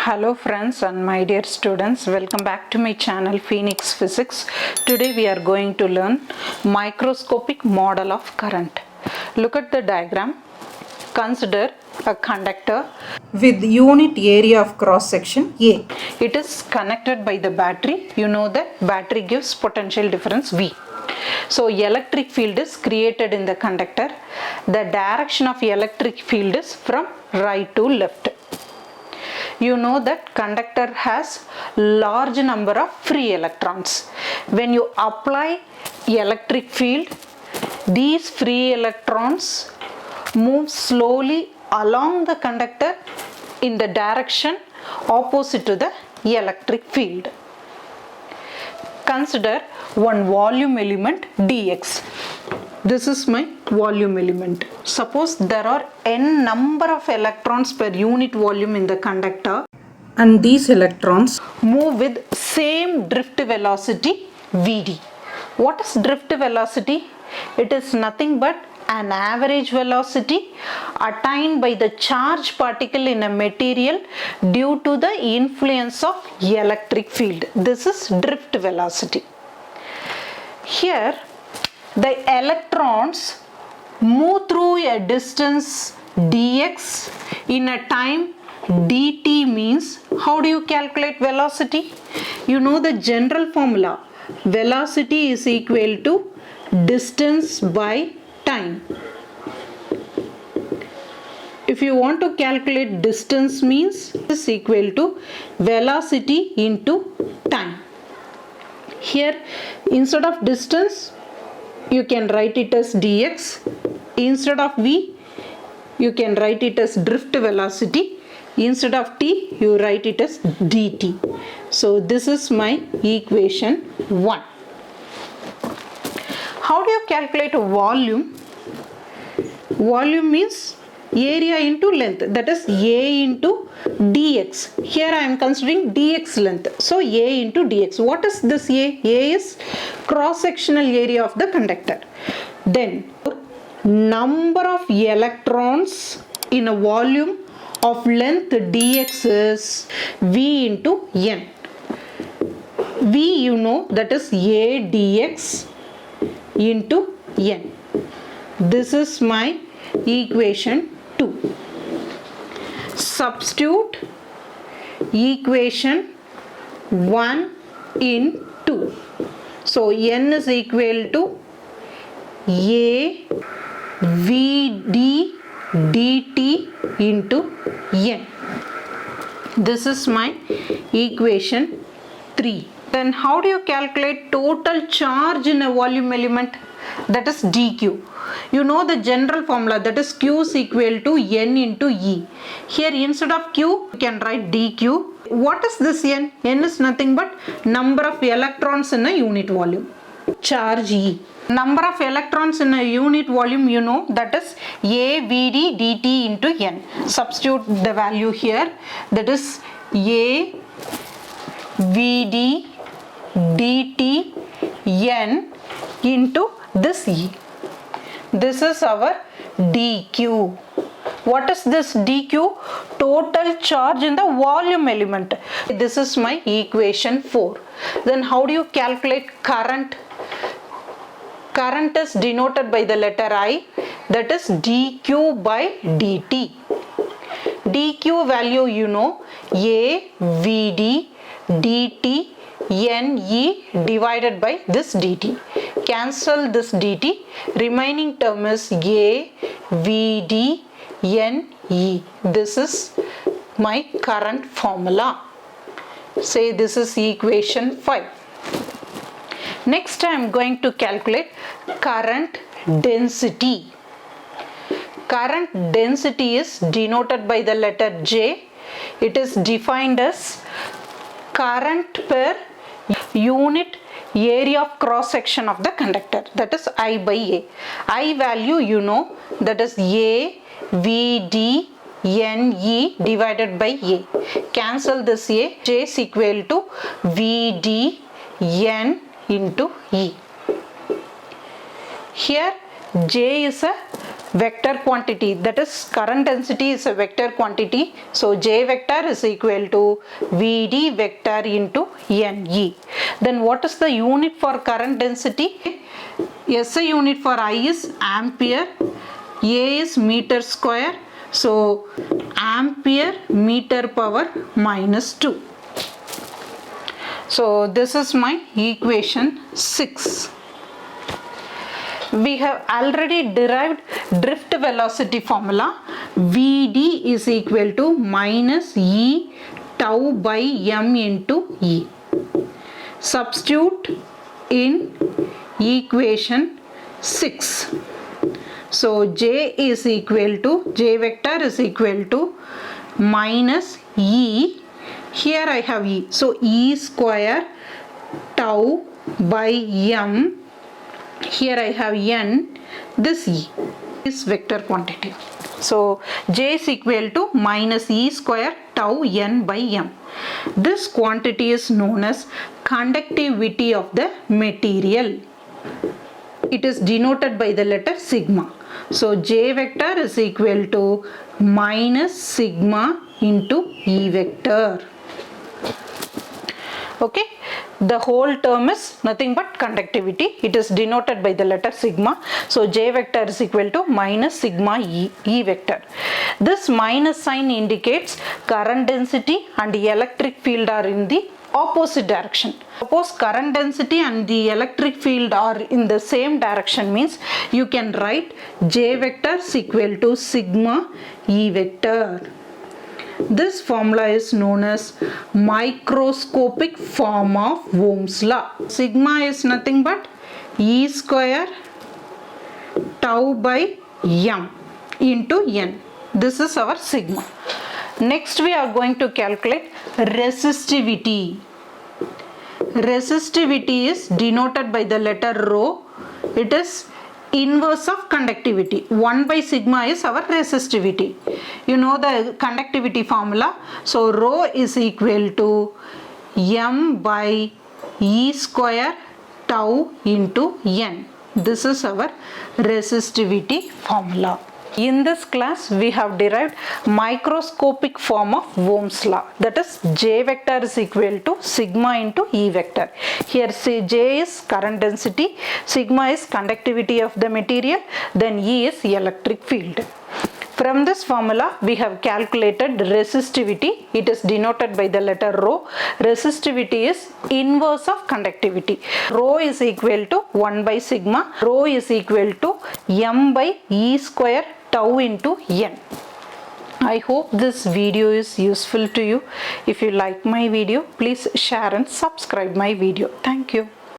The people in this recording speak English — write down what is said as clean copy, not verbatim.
Hello friends and my dear students, welcome back to my channel Phoenix Physics. Today we are going to learn microscopic model of current. Look at the diagram. Consider a conductor with unit area of cross section A. It is connected by the battery. You know that battery gives potential difference V. So electric field is created in the conductor. The direction of electric field is from right to left. You know that conductor has large number of free electrons. When you apply electric field, these free electrons move slowly along the conductor in the direction opposite to the electric field. Consider one volume element dx. This is my volume element. Suppose there are n number of electrons per unit volume in the conductor and these electrons move with same drift velocity Vd. What is drift velocity? It is nothing but an average velocity attained by the charged particle in a material due to the influence of electric field. This is drift velocity. Here the electrons move through a distance dx in a time dt means, how do you calculate velocity? You know the general formula. Velocity is equal to distance by time. If you want to calculate distance means is equal to velocity into time. Here instead of distance you can write it as dx. Instead of v you can write it as drift velocity. Instead of t you write it as dt. So this is my equation 1. How do you calculate volume? Volume means area into length, that is A into dx. Here I am considering dx length. So A into dx. What is this A? A is cross-sectional area of the conductor. Then number of electrons in a volume of length dx is V into N. V you know, that is A dx into N. This is my equation 2. Substitute equation 1 in 2. So N is equal to A Vd dt into N. This is my equation 3. Then how do you calculate total charge in a volume element? That is dq. You know the general formula, that is q is equal to n into e. Here instead of q you can write dq. What is this n? N is nothing but number of electrons in a unit volume. Charge E. Number of electrons in a unit volume you know, that is A Vd dt into N. Substitute the value here, that is A Vd dt N into this E. This is our dq. What is this dq? Total charge in the volume element. This is my equation 4. Then how do you calculate current? Current is denoted by the letter I, that is dq by dt. dq value you know, A Vd dt Ne divided by this dt. Cancel this dt. Remaining term is A Vd Ne. This is my current formula. Say this is equation 5. Next I am going to calculate current density. Current density is denoted by the letter J. It is defined as current per unit area of cross section of the conductor, that is I by A. I value you know, that is A Vd Ne divided by A. Cancel this A. J is equal to Vd N into E. Here J is a vector quantity, that is current density is a vector quantity, so J vector is equal to Vd vector into Ne. Then what is the unit for current density? SI unit for I is ampere, A is meter square, so ampere meter power minus 2. So this is my equation 6. We have already derived drift velocity formula. Vd is equal to minus E tau by m into E. Substitute in equation 6. So J is equal to, J vector is equal to minus E. Here I have E. So E square tau by m. Here I have n. This E is vector quantity. So J is equal to minus E square tau n by m. This quantity is known as conductivity of the material. It is denoted by the letter sigma. So J vector is equal to minus sigma into E vector. Okay, the whole term is nothing but conductivity. It is denoted by the letter sigma. So J vector is equal to minus sigma E vector. This minus sign indicates current density and the electric field are in the opposite direction. Suppose current density and the electric field are in the same direction, means you can write J vector is equal to sigma E vector. This formula is known as microscopic form of Ohm's law. Sigma is nothing but E square tau by m into n. This is our sigma. Next we are going to calculate resistivity. Resistivity is denoted by the letter rho. It is inverse of conductivity. 1 by sigma is our resistivity. You know the conductivity formula. So rho is equal to m by E square tau into n. This is our resistivity formula. In this class we have derived microscopic form of Ohm's law, that is J vector is equal to sigma into E vector. Here say J is current density, sigma is conductivity of the material, then E is electric field. From this formula we have calculated resistivity. It is denoted by the letter rho. Resistivity is inverse of conductivity. Rho is equal to 1 by sigma. Rho is equal to m by E square tau into n. I hope this video is useful to you. If you like my video, please share and subscribe my video. Thank you.